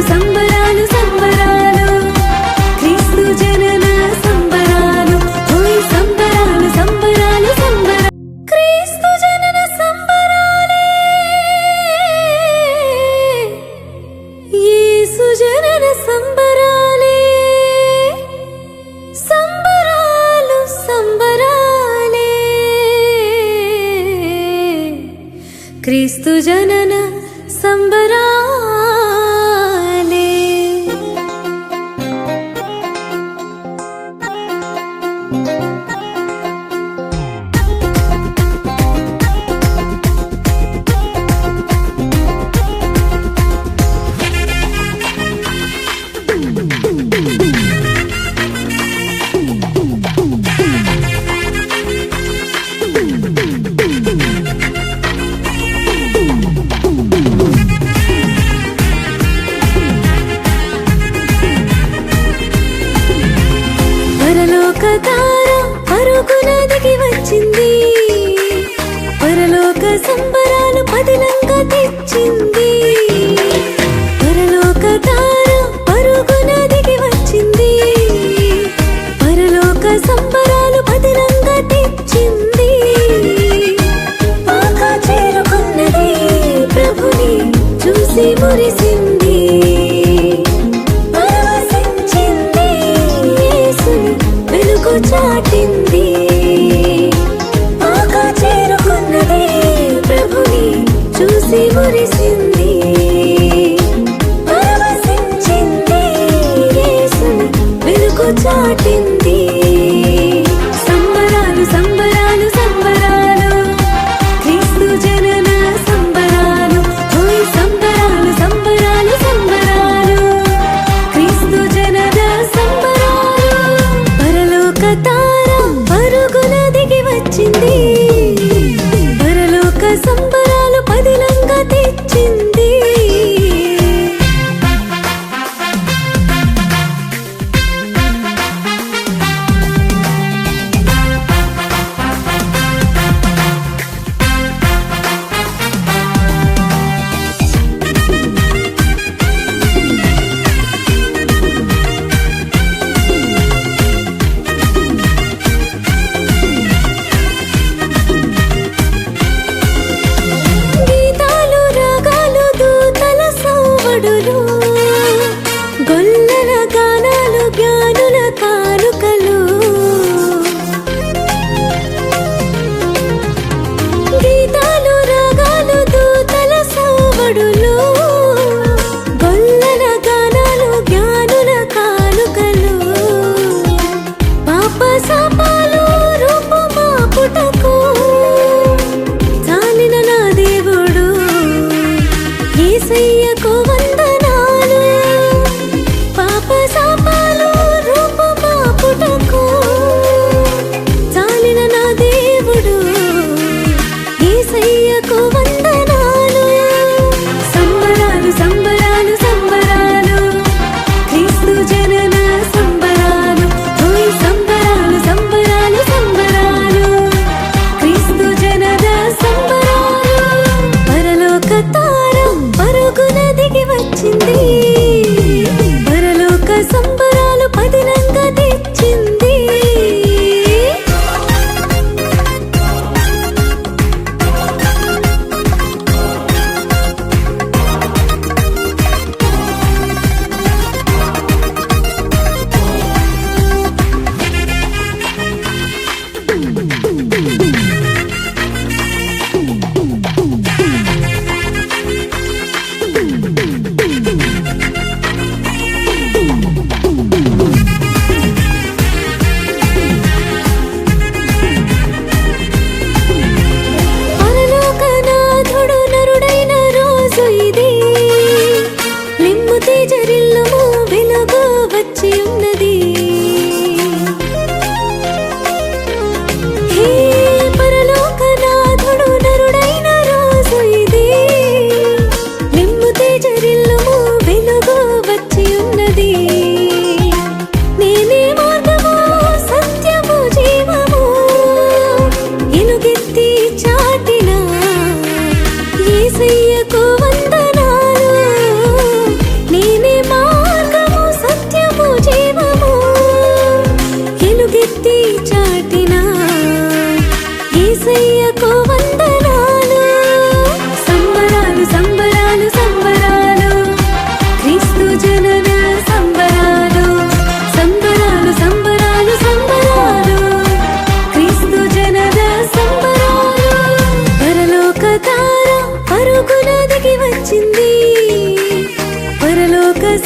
సంబరాలు సంబరాలు క్రీస్తు జనన సంబరాలు ఓయ్ సంబరాలు సంబరాలు సంబరాలు క్రీస్తు జనన సంబరాలే యేసు జనన సంబరాలే సంబరాలు సంబరాలే క్రీస్తు జనన సంబరాలే పరలోక తార పరుగున దిగి వచ్చింది పరలోక సంబరాలు పదిలంగా తెచ్చింది పరలోక తార పరుగున దిగి వచ్చింది పరలోక సంబరాలు పదిలంగా తెచ్చింది పాక చేరుకున్నది ప్రభుని చూసి మురిసింది పరవశించింది యేసుని వెలుగు చాటింది పాక చేరుకున్నది ప్రభుని చూసి మురిసింది పరవశించింది యేసుని వెలుగు చాటింది సంబరాలు సంబరాలు సంబరాలు క్రీస్తు జనన సంబరాలు ఓయ్ సంబరాలు సంబరాలు సంబరాలు క్రీస్తు జనన సంబరాలు పరలోక తార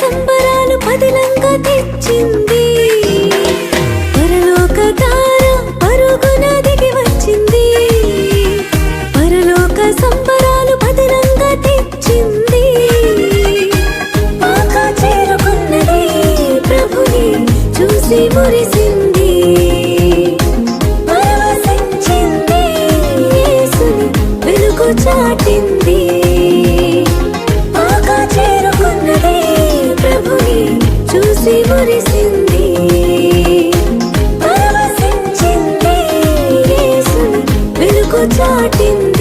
సంబరాలు పదిలంగా తెచ్చింది. పరలోక తార పరుగున దిగి వచ్చింది. పరలోక సంబరాలు పదిలంగా తెచ్చింది. పాక చేరుకున్నది, ప్రభుని చూసి మురిసింది. పరవశించింది, యేసుని వెలుగు చాటింది. పాక చేరుకున్నది, ప్రభుని చూసి మురిసింది. పరవశించింది, యేసుని వెలుగు చాటింది.